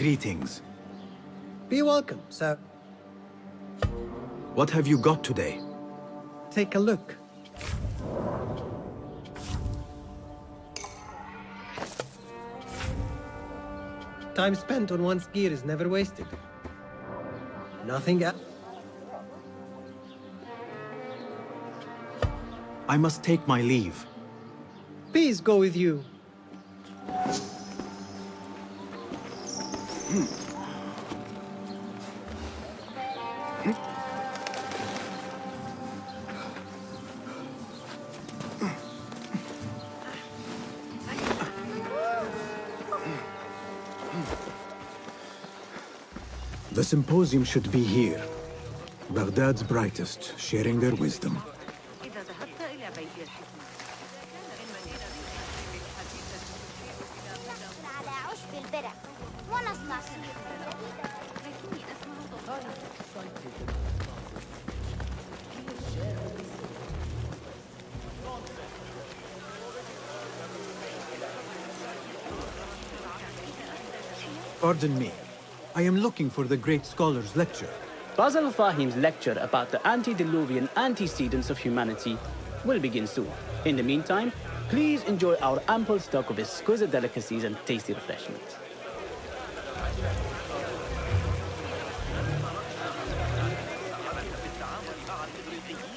Greetings. Be welcome, sir. What have you got today? Take a look. Time spent on one's gear is never wasted. Nothing else. I must take my leave. Peace go with you. The symposium should be here. Baghdad's brightest, sharing their wisdom. Pardon me. I am looking for the great scholar's lecture. Basil Fahim's lecture about the antediluvian antecedents of humanity will begin soon. In the meantime, please enjoy our ample stock of exquisite delicacies and tasty refreshments.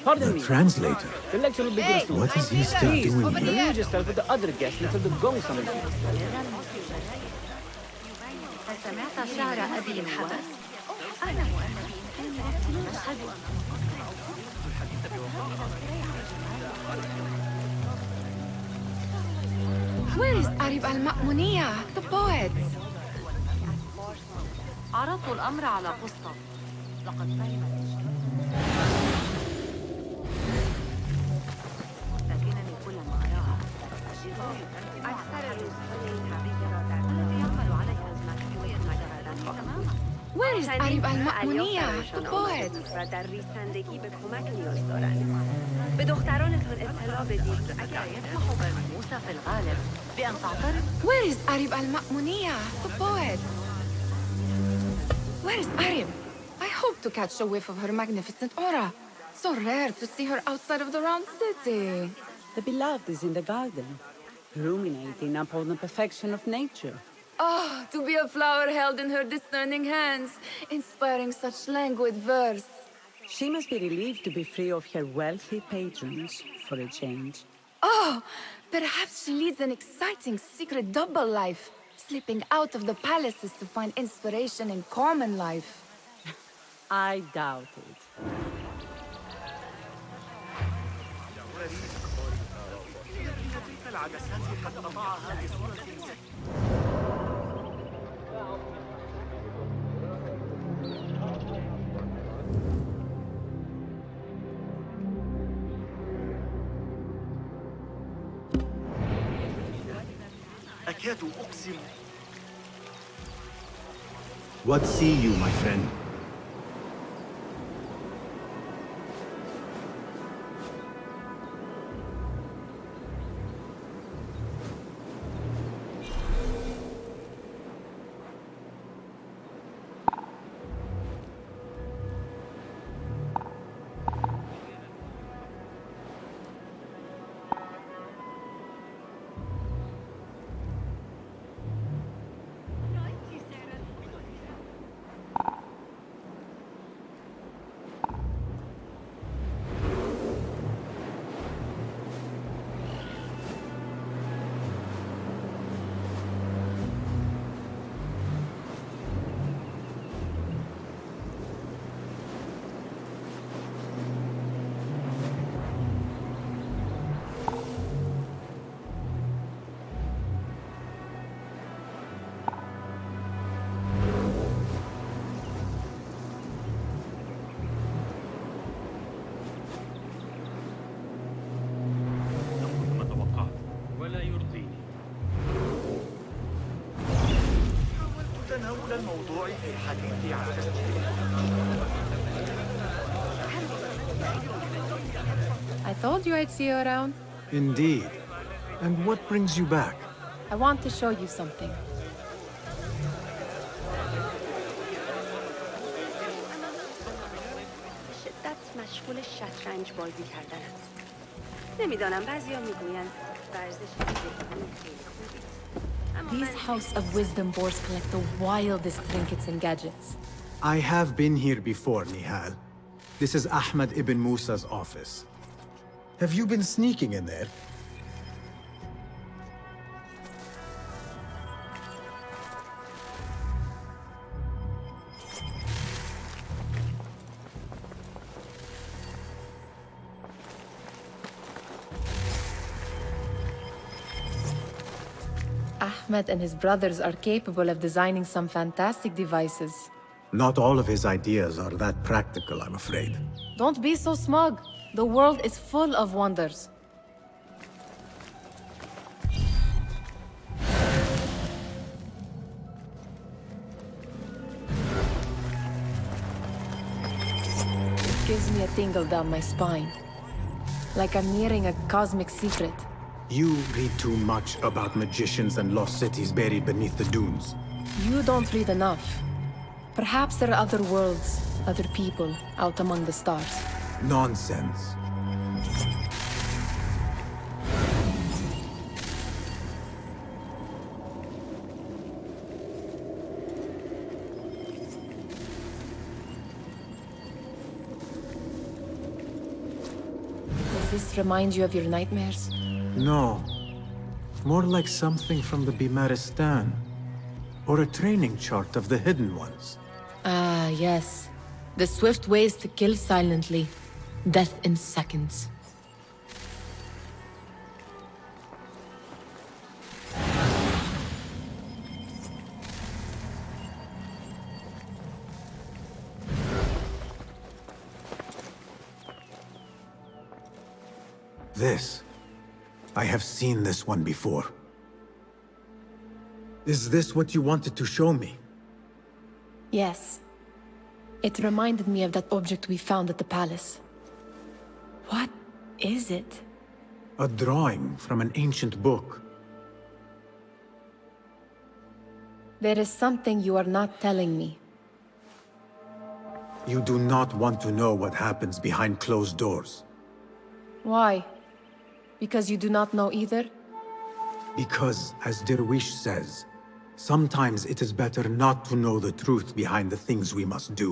Pardon me. Translator. The lecture will begin soon. What is he still Please, doing here? amuse yourself with the other guests until the gong summons you. سمعت شعر أبي الحدث؟ أنا Where is Arib al-Ma'muniyah, the poet? عرضت الأمر على قسطة. لقد فهمت لكنني كلما أراها أكثر الذي يعمل عليها المكي ويتمجرد تماما. Where is Arib al-Ma'muniyah, the poet? درسندگی به کمک نیاز دارند. به دخترانتون اطلاع بدید اگر يسمح بالموسى في الغالب بأن تعترض. Where is Arib al-Ma'muniyah, the poet? Where is Arib? I hope to catch a whiff of her magnificent aura. So rare to see her outside of the round city. The beloved is in the garden, ruminating upon the perfection of nature. Oh, to be a flower held in her discerning hands, inspiring such languid verse. She must be relieved to be free of her wealthy patrons for a change. Oh, perhaps she leads an exciting secret double life, slipping out of the palaces to find inspiration in common life. I doubt it. أكاد أقسم. What see you, my friend? الموضوع في الحديث عن I told you I'd see you around. Indeed. And what brings you back? I want to show you something. مشغول شطرنج بازی کردن است. نمیدانم بعضیا میگویند ورزش ذهنی خیلی خوبی است. These House of Wisdom boards collect the wildest trinkets and gadgets. I have been here before, Nihal. This is Ahmed ibn Musa's office. Have you been sneaking in there? Ahmed and his brothers are capable of designing some fantastic devices. Not all of his ideas are that practical, I'm afraid. Don't be so smug. The world is full of wonders. It gives me a tingle down my spine. Like I'm nearing a cosmic secret. You read too much about magicians and lost cities buried beneath the dunes. You don't read enough. Perhaps there are other worlds, other people, out among the stars. Nonsense. Does this remind you of your nightmares? No. More like something from the Bimaristan. Or a training chart of the Hidden Ones. Ah, yes. The swift ways to kill silently. Death in seconds. This. I have seen this one before. Is this what you wanted to show me? Yes. It reminded me of that object we found at the palace. What is it? A drawing from an ancient book. There is something you are not telling me. You do not want to know what happens behind closed doors. Why? Because you do not know either? Because, as Derwish says, sometimes it is better not to know the truth behind the things we must do.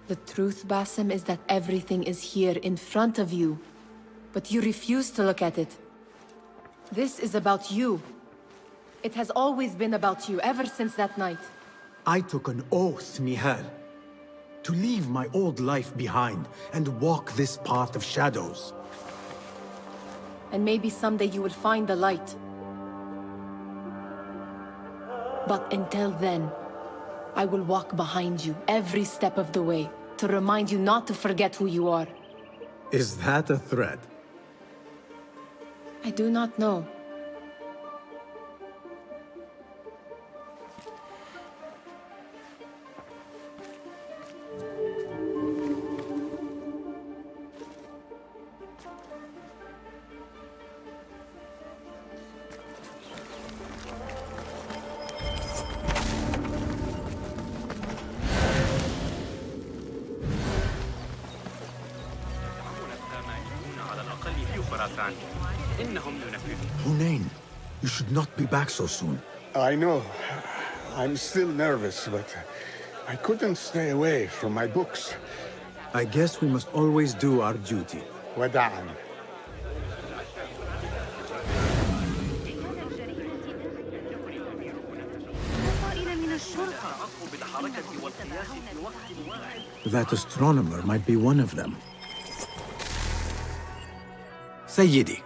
The truth, Basim, is that everything is here in front of you. But you refuse to look at it. This is about you. It has always been about you, ever since that night. I took an oath, Nihal, to leave my old life behind and walk this path of shadows. And maybe someday you will find the light. But until then, I will walk behind you every step of the way to remind you not to forget who you are. Is that a threat? I do not know. Hunain, you should not be back so soon. I know. I'm still nervous, but I couldn't stay away from my books. I guess we must always do our duty. وداعا. That astronomer might be one of them. Sayyidi,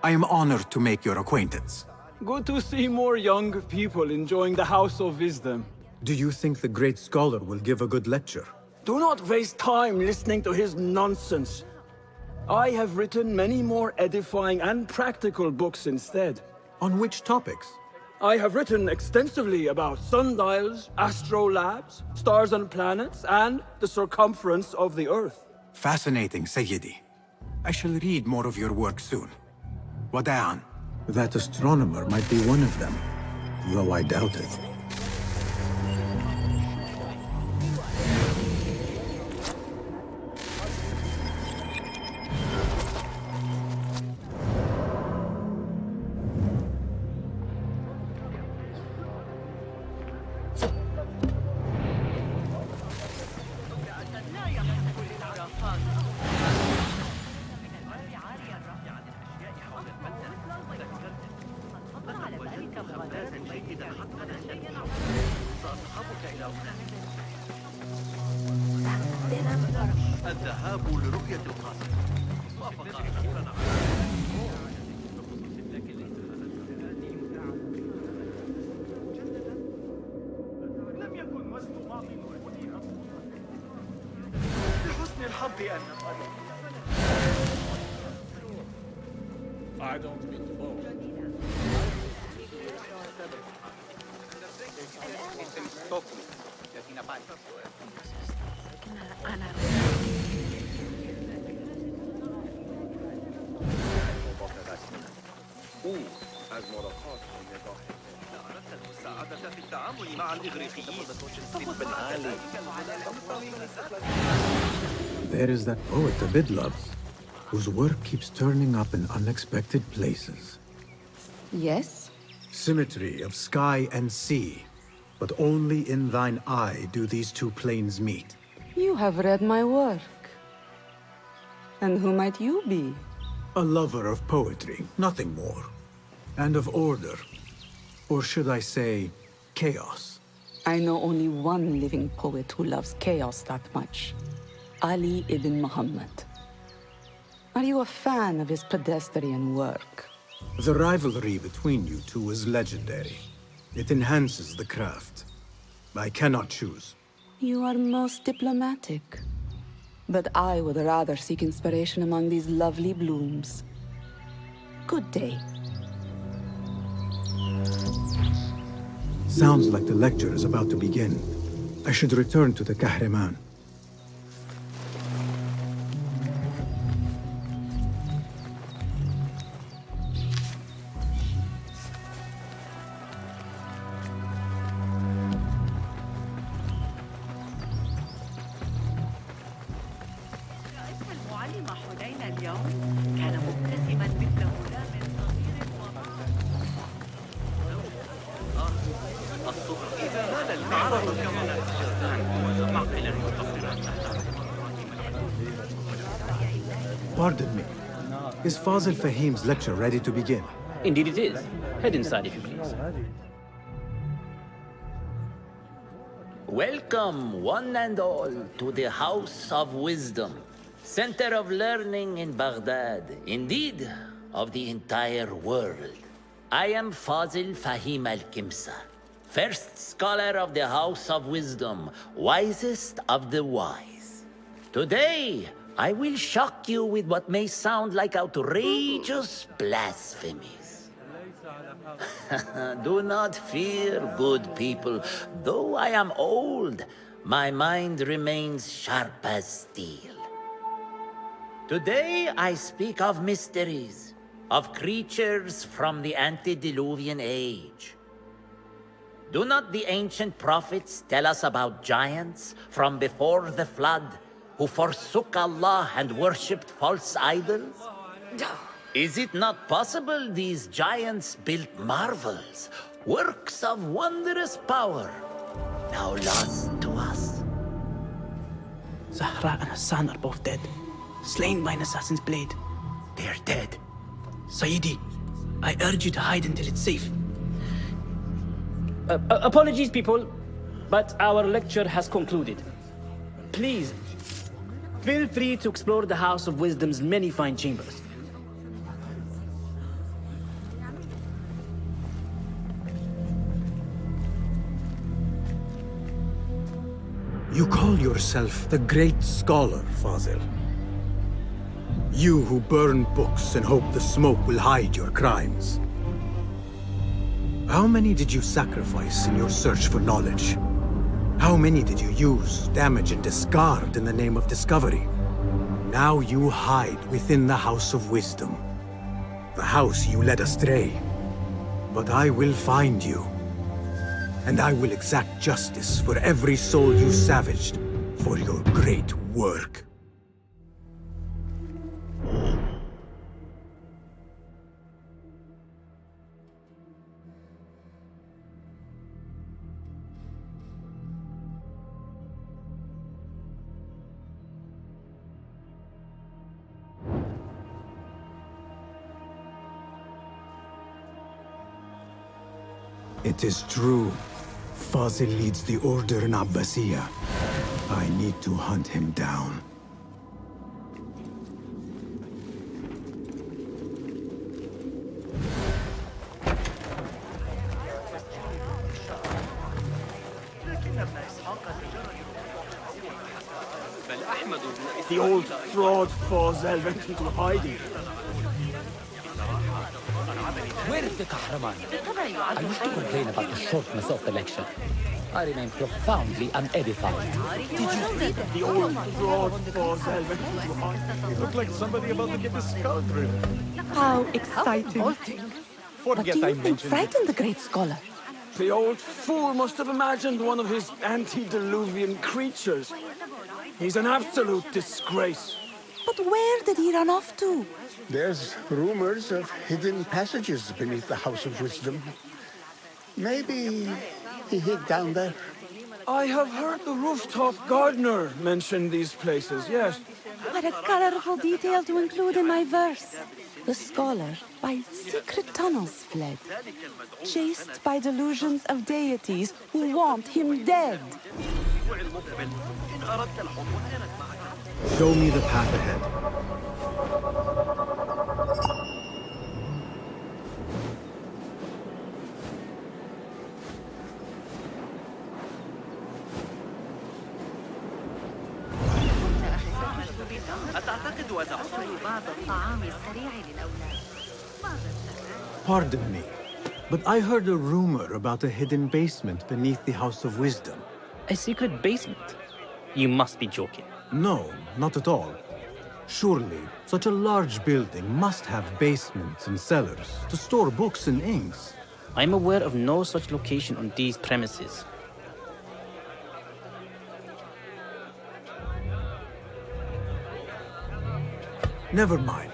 I am honored to make your acquaintance. Good to see more young people enjoying the House of Wisdom. Do you think the great scholar will give a good lecture? Do not waste time listening to his nonsense. I have written many more edifying and practical books instead. On which topics? I have written extensively about sundials, astrolabes, stars and planets, and the circumference of the Earth. Fascinating, Sayyidi. I shall read more of your work soon. Wada'an. That astronomer might be one of them, though I doubt it. الذهاب لرؤية القصر. وافق أخيراً على لم يكن وزن ماضي المدير لحسن الحظ أن I don't mean to boast. أردت المساعدة في التعامل مع الإغريقيين. فخذ معك ذلك There is that poet the bid loves, whose work keeps turning up in unexpected places. Yes? Symmetry of sky and sea, but only in thine eye do these two planes meet. You have read my work. And who might you be? A lover of poetry, nothing more. And of order. Or should I say, chaos. I know only one living poet who loves chaos that much. Ali ibn Muhammad. Are you a fan of his pedestrian work? The rivalry between you two is legendary. It enhances the craft. I cannot choose. You are most diplomatic. But I would rather seek inspiration among these lovely blooms. Good day. Sounds like the lecture is about to begin. I should return to the Kahraman. المعلم حنين اليوم كان مبتسما مثل غلام صغير الصبح إذا مال المعرض كما معقلا Pardon me. Is Fazil Fahim's lecture ready to begin? Indeed it is. Head inside if you please. Welcome, one and all, to the House of Wisdom, center of learning in Baghdad, indeed, of the entire world. I am Fazil Fahim al-Kimsa, first scholar of the House of Wisdom, wisest of the wise. Today, I will shock you with what may sound like outrageous blasphemies. Do not fear, good people. Though I am old, my mind remains sharp as steel. Today I speak of mysteries, of creatures from the antediluvian age. Do not the ancient prophets tell us about giants from before the flood who forsook Allah and worshipped false idols? Is it not possible these giants built marvels, works of wondrous power, now lost to us? Zahra and Hassan are both dead, slain by an assassin's blade. They're dead. Sayyidi, I urge you to hide until it's safe. Apologies, people, but our lecture has concluded. Please, feel free to explore the House of Wisdom's many fine chambers. You call yourself the great scholar, Fazil. You who burn books and hope the smoke will hide your crimes. How many did you sacrifice in your search for knowledge? How many did you use, damage, and discard in the name of discovery? Now you hide within the House of Wisdom. The house you led astray. But I will find you. And I will exact justice for every soul you savaged for your great work. It is true. Fazil leads the order in Abbasiyah. I need to hunt him down. The old fraud Fazil went into hiding. Where is the Kahraman? I wish to complain about the shortness of the lecture. I remain profoundly unedified. Did you read that? The old fraud Fazil went into hiding. He looked like somebody about to get his skull drilled. How exciting. Forget Do I you think mentioned it. frightened the great scholar? The old fool must have imagined one of his antediluvian creatures. He's an absolute disgrace. But where did he run off to? There's rumors of hidden passages beneath the House of Wisdom. Maybe he hid down there. I have heard the rooftop gardener mention these places, yes. What a colorful detail to include in my verse. The scholar by secret tunnels fled, chased by delusions of deities who want him dead. Show me the path ahead. Pardon me, but I heard a rumor about a hidden basement beneath the House of Wisdom. A secret basement? You must be joking. No, not at all. Surely, such a large building must have basements and cellars to store books and inks. I'm aware of no such location on these premises. Never mind.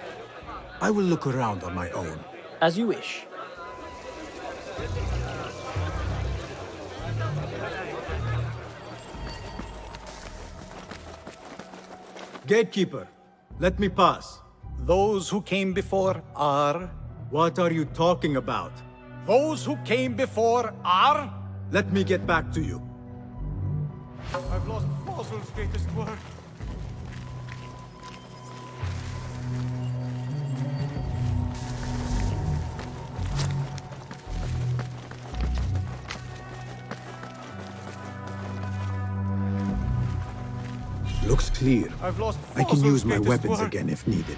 I will look around on my own. As you wish. Gatekeeper, let me pass. Those who came before are... What are you talking about? Those who came before are... Let me get back to you. I've lost Fazil's greatest word. Looks clear. I've lost I can Fazil's use my greatest weapons word. again if needed.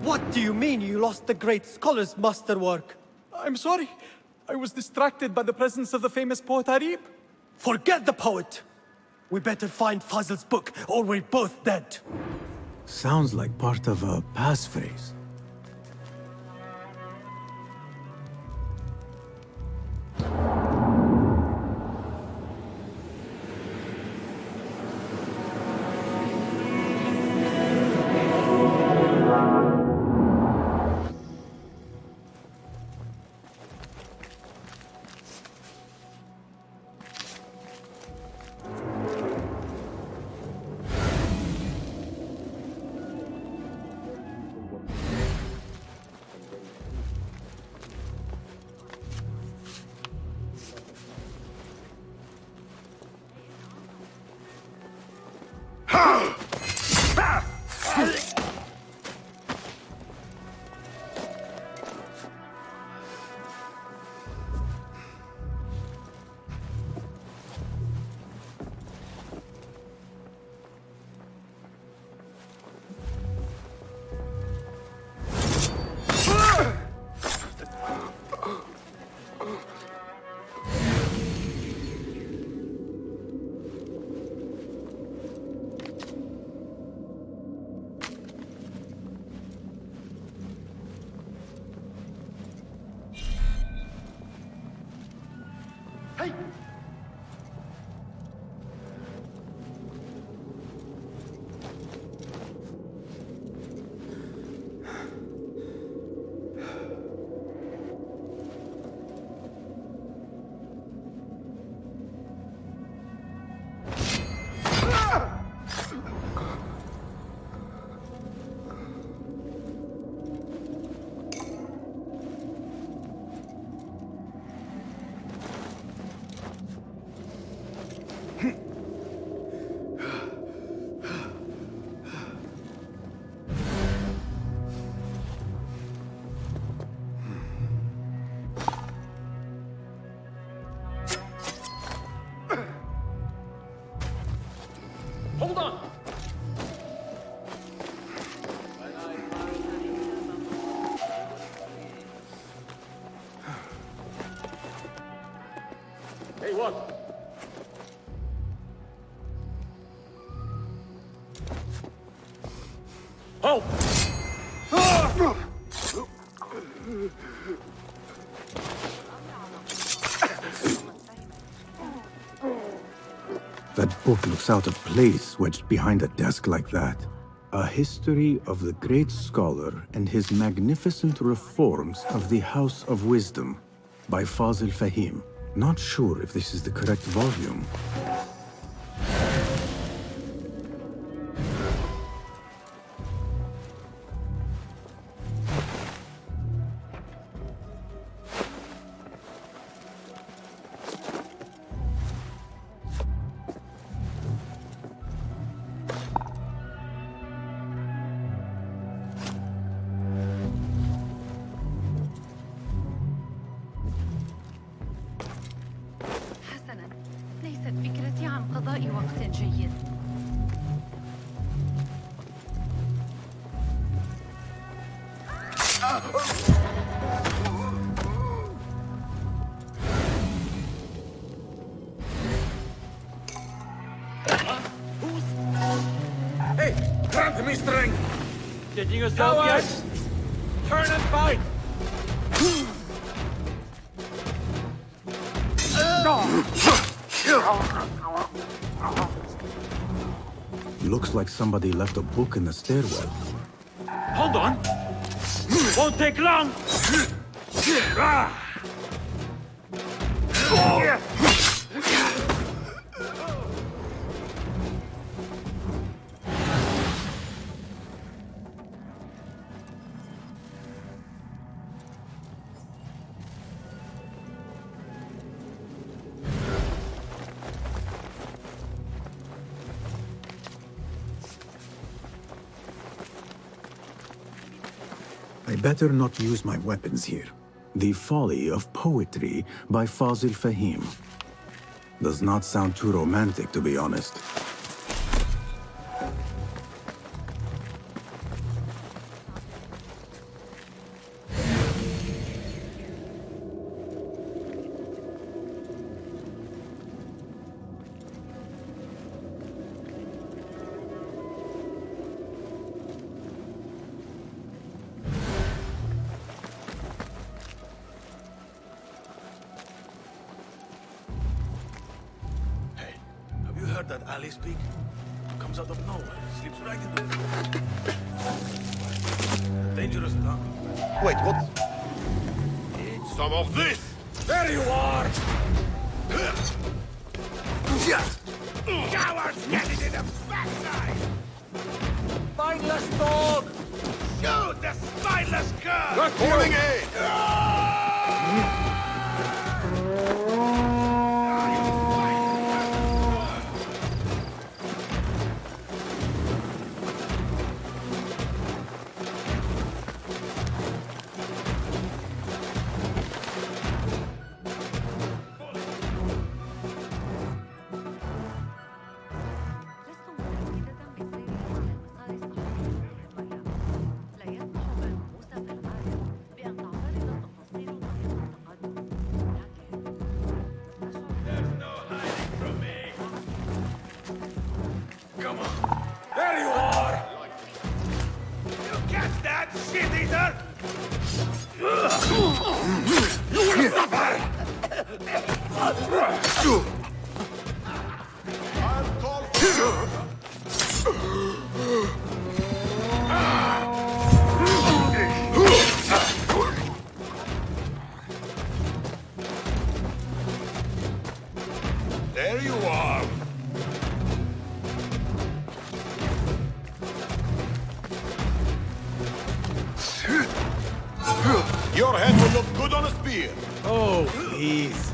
What do you mean you lost the great scholar's masterwork? I'm sorry. I was distracted by the presence of the famous poet Arib. Forget the poet! We better find Fazil's book, or we're both dead. Sounds like part of a passphrase. what? Halt! That book looks out of place wedged behind a desk like that. A history of the great scholar and his magnificent reforms of the House of Wisdom by Fazil Fahim. Not sure if this is the correct volume. ليست فكرتي عن قضاء وقت جيد. Hey, grab me strength! Getting yourself yet? Turn and fight! Looks like somebody left a book in the stairwell. Hold on! Won't take long! I better not use my weapons here. The Folly of Poetry by Fazil Fahim. Does not sound too romantic, to be honest. Heard that alley speak? Comes out of nowhere, sleeps right in the dangerous tongue. Wait, what? Eat some of this! There you are! Cowards, get it in the backside! Spineless dog! Shoot the spineless cur! Calling aid! There you are! You catch that, shit-eater? You will suffer! I'll call for There you are! Your head will look good on a spear. Oh, please.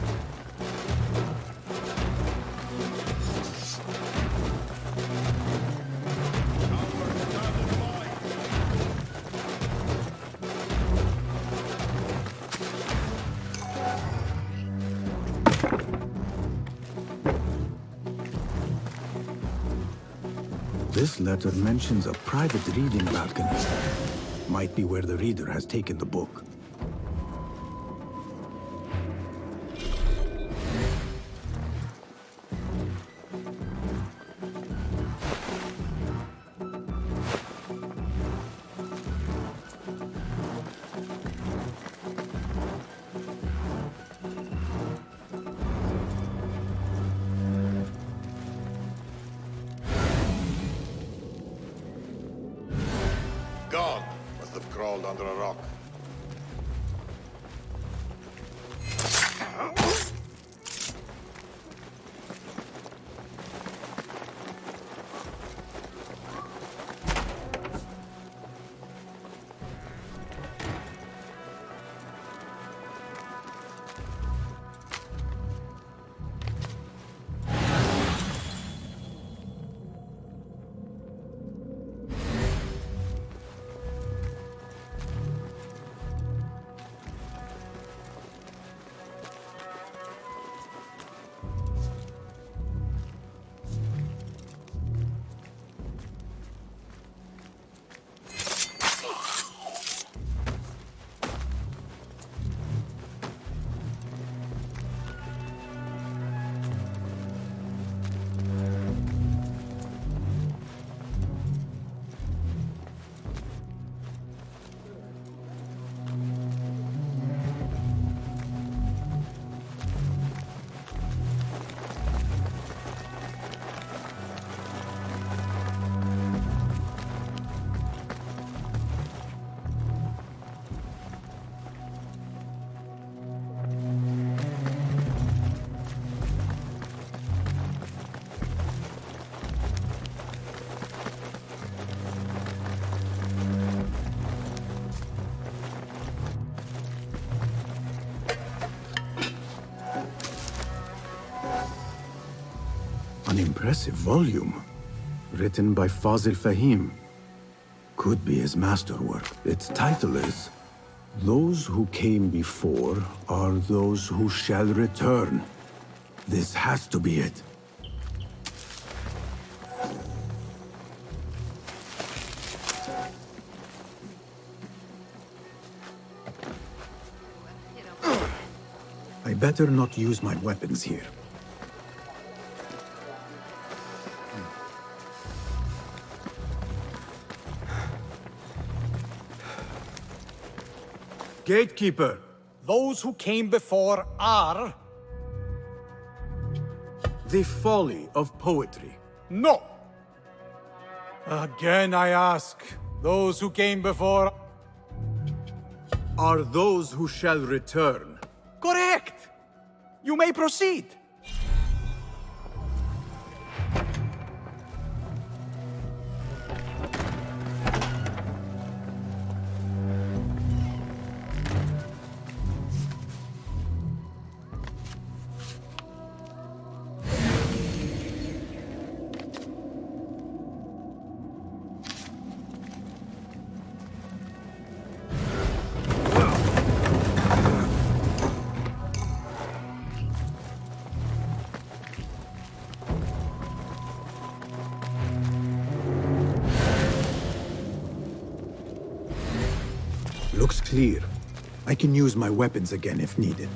This letter mentions a private reading balcony. Might be where the reader has taken the book. Gone. Must have crawled under a rock. An impressive volume, written by Fazil Fahim. Could be his masterwork. Its title is, Those Who Came Before Are Those Who Shall Return. This has to be it. I better not use my weapons here. Gatekeeper, Those who came before are... the folly of poetry. No! Again I ask, those who came before... are those who shall return. Correct! You may proceed. Looks clear. I can use my weapons again if needed.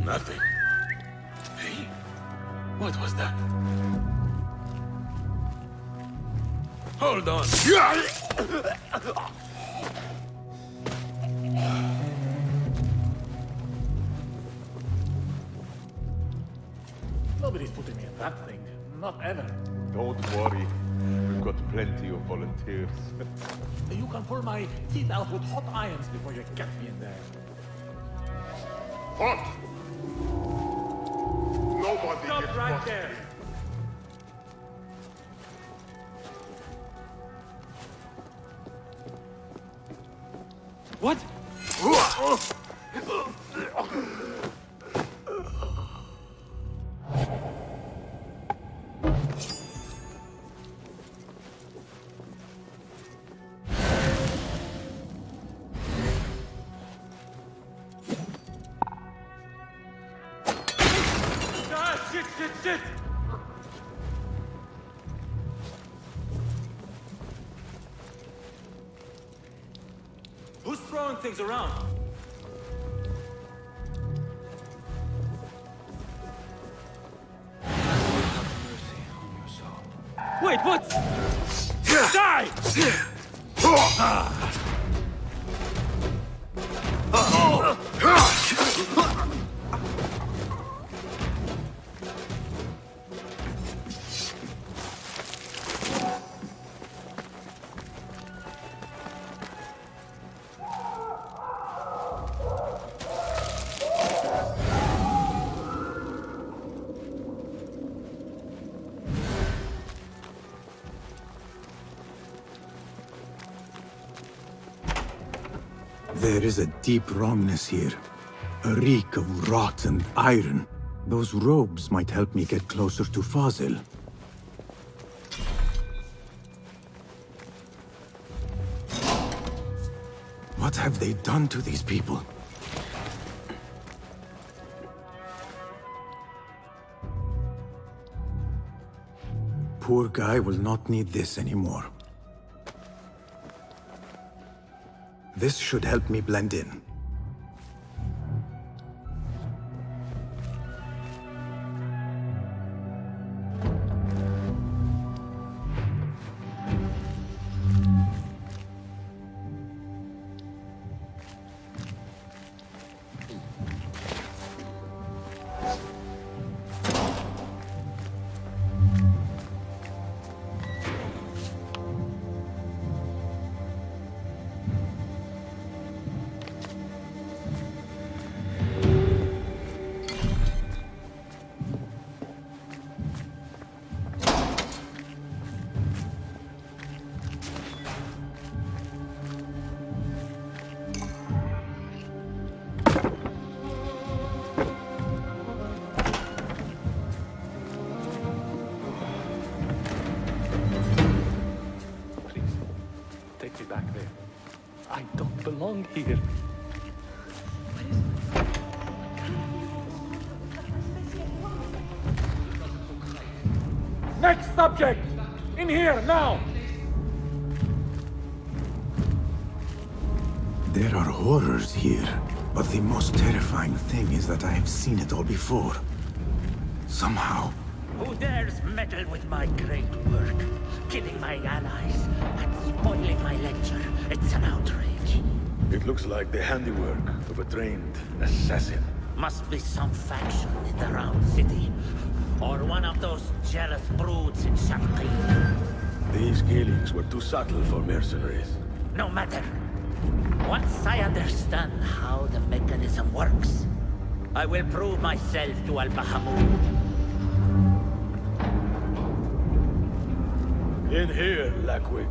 Nothing. Hey, what was that? Hold on. Nobody's putting me in that thing. Not ever. Don't worry. We've got plenty of volunteers. You can pull my teeth out with hot irons before you get me in there. Halt! Nobody Stop gets right caught. there. What? Ah, shit! Who's throwing things around? Wait, what? Die! There is a deep wrongness here. A reek of rot and iron. Those robes might help me get closer to Fazil. What have they done to these people? Poor guy will not need this anymore. This should help me blend in. Take me back there. I don't belong here. Next subject! In here, now! There are horrors here, but the most terrifying thing is that I have seen it all before. Somehow. Who dares meddle with my great work? Killing my allies and spoiling my lecture. It's an outrage. It looks like the handiwork of a trained assassin. Must be some faction in the Round City. Or one of those jealous broods in Sharqiyya. These killings were too subtle for mercenaries. No matter. Once I understand how the mechanism works, I will prove myself to Al-Bahamud. In here, Lackwit.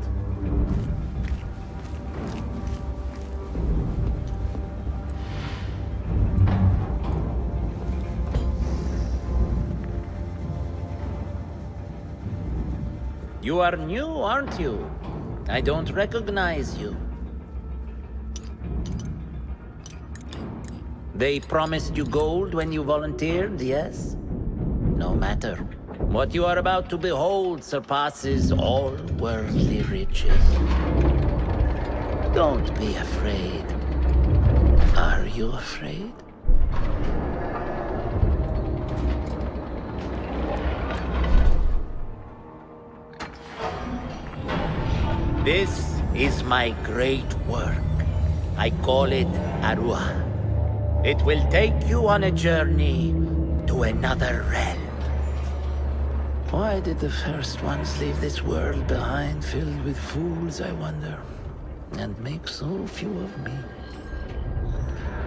You are new, aren't you? I don't recognize you. They promised you gold when you volunteered, yes? No matter. What you are about to behold surpasses all worldly riches. Don't be afraid. Are you afraid? This is my great work. I call it Arua. It will take you on a journey to another realm. Why did the first ones leave this world behind filled with fools, I wonder, and make so few of me?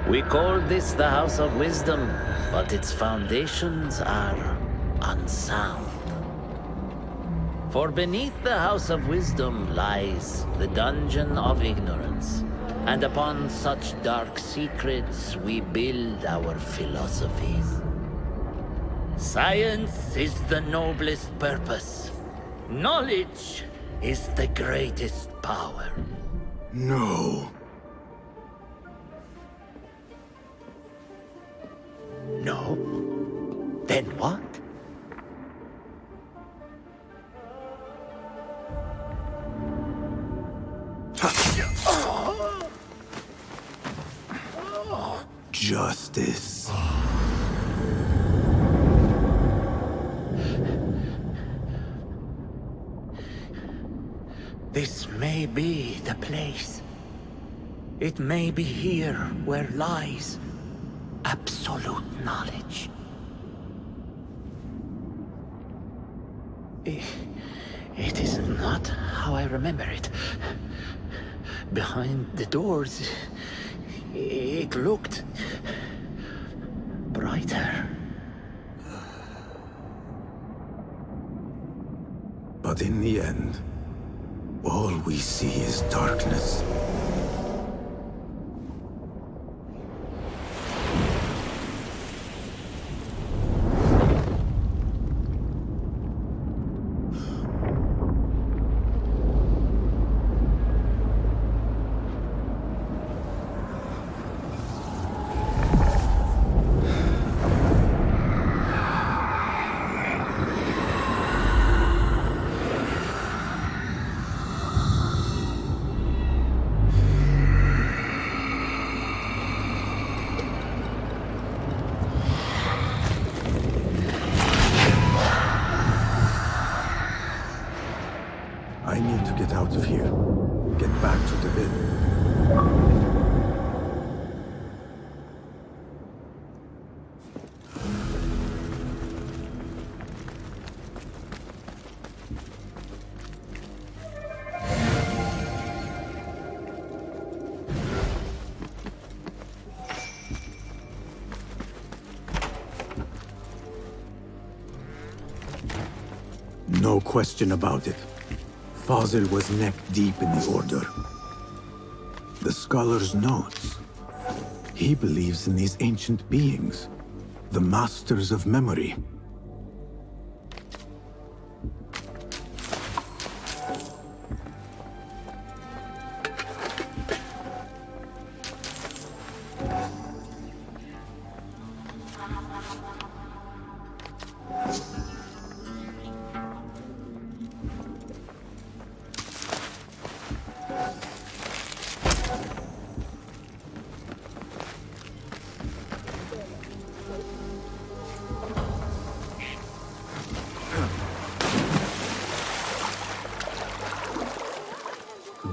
We call this the House of Wisdom, but its foundations are unsound. For beneath the House of Wisdom lies the Dungeon of Ignorance, and upon such dark secrets we build our philosophies. Science is the noblest purpose. Knowledge is the greatest power. No. No? Then what? Justice. This may be the place. It may be here where lies absolute knowledge. It is not how I remember it. Behind the doors, it looked brighter. But in the end, all we see is darkness. I need to get out of here. Get back to the inn. No question about it. Fazil was neck-deep in the Order. The scholar's notes. He believes in these ancient beings, the masters of memory.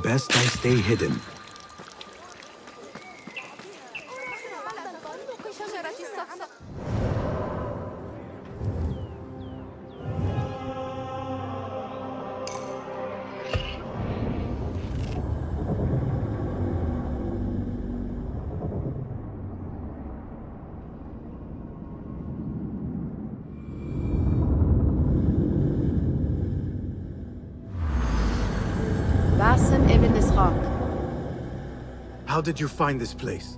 Best I stay hidden. Basim ibn Ishaq. How did you find this place?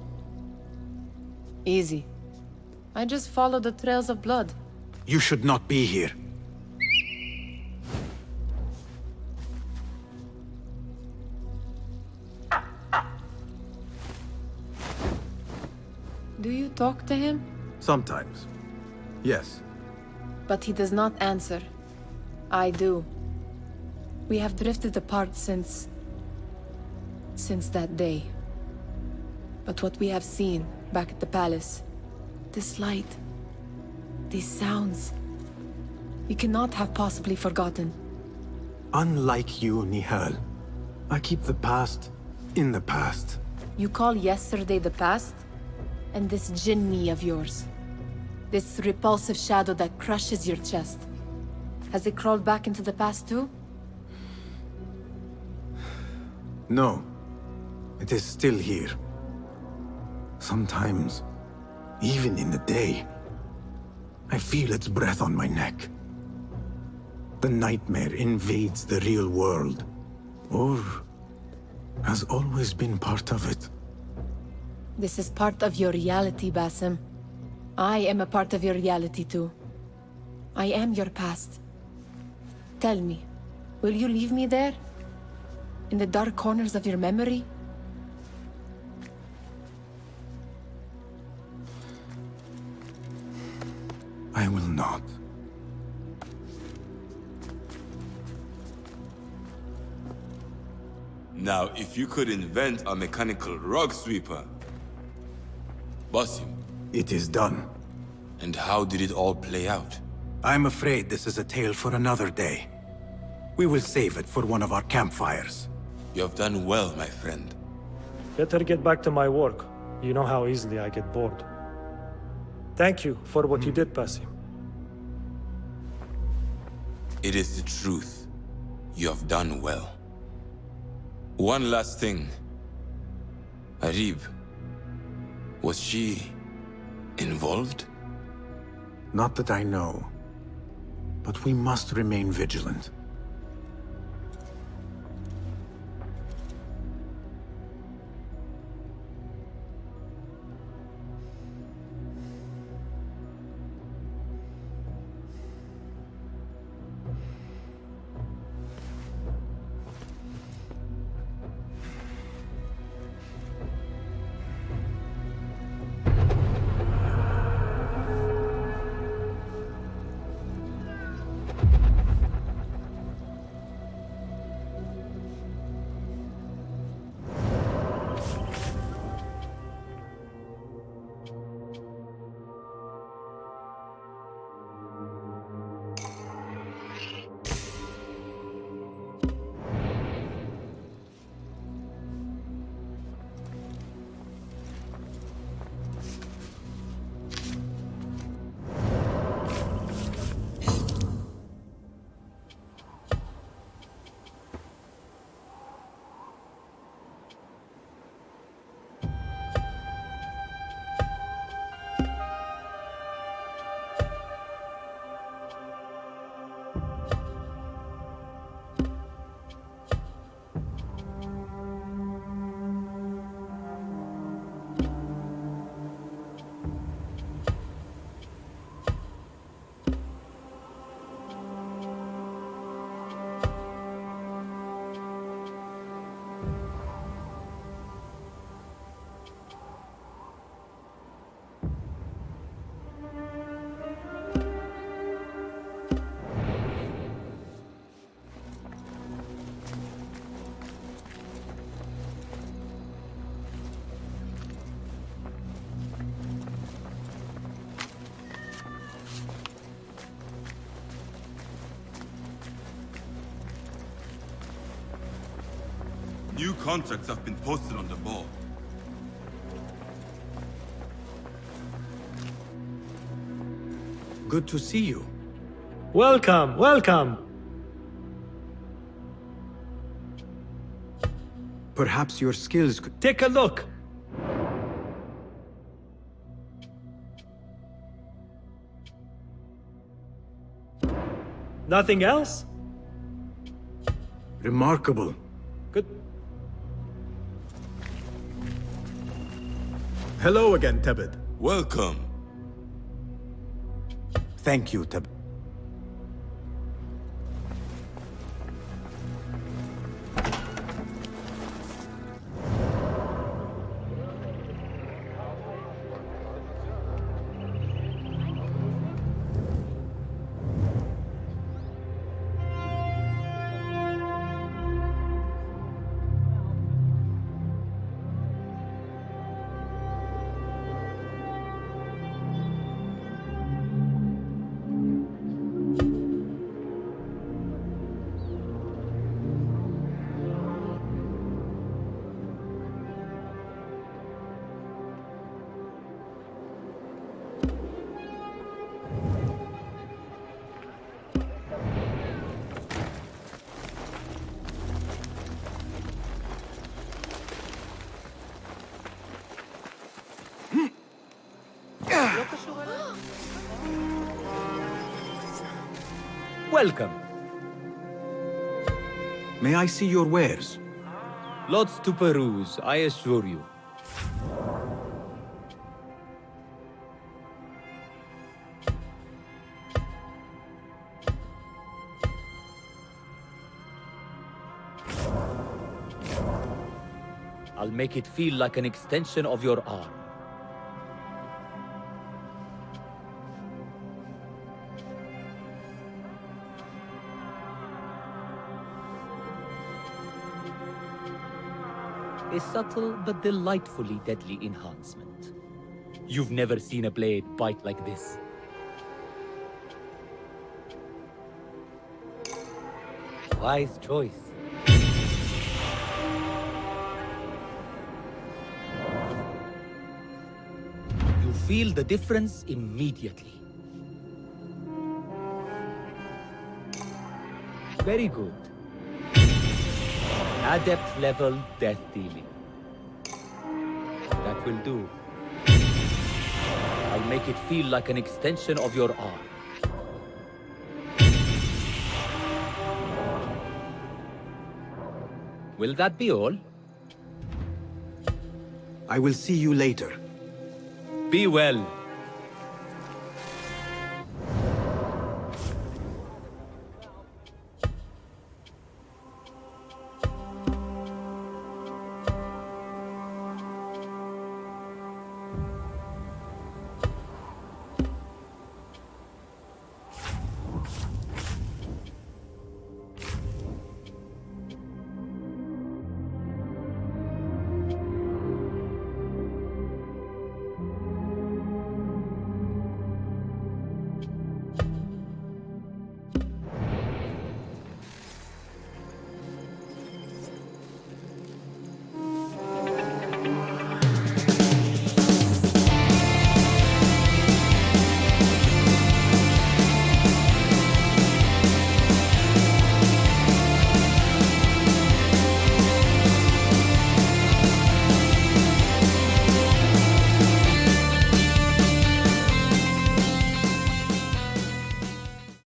Easy. I just followed the trails of blood. You should not be here. Do you talk to him? Sometimes. Yes. But he does not answer. I do. We have drifted apart since that day. But what we have seen back at the palace, this light, these sounds, we cannot have possibly forgotten. Unlike you, Nihal, I keep the past in the past. You call yesterday the past? And this jinni of yours? This repulsive shadow that crushes your chest? Has it crawled back into the past too? No. It is still here. Sometimes, even in the day, I feel its breath on my neck. The nightmare invades the real world, or has always been part of it. This is part of your reality, Basim. I am a part of your reality too. I am your past. Tell me, will you leave me there? In the dark corners of your memory? I will not. Now, if you could invent a mechanical rug sweeper. Basim. It is done. And how did it all play out? I'm afraid this is a tale for another day. We will save it for one of our campfires. You have done well, my friend. Better get back to my work. You know how easily I get bored. Thank you for what you did, Basim. It is the truth. You have done well. One last thing. Arib, was she involved? Not that I know. But we must remain vigilant. New contracts have been posted on the board. Good to see you. Welcome, welcome. Perhaps your skills could... Take a look. Nothing else? Remarkable. Good. Hello again, Tebed. Welcome. Thank you, Tebed. Welcome. May I see your wares? Lots to peruse, I assure you. I'll make it feel like an extension of your arm. A subtle but delightfully deadly enhancement. You've never seen a blade bite like this. Wise choice. You feel the difference immediately. Very good. Adept level death dealing. That will do. I'll make it feel like an extension of your arm. Will that be all? I will see you later. Be well.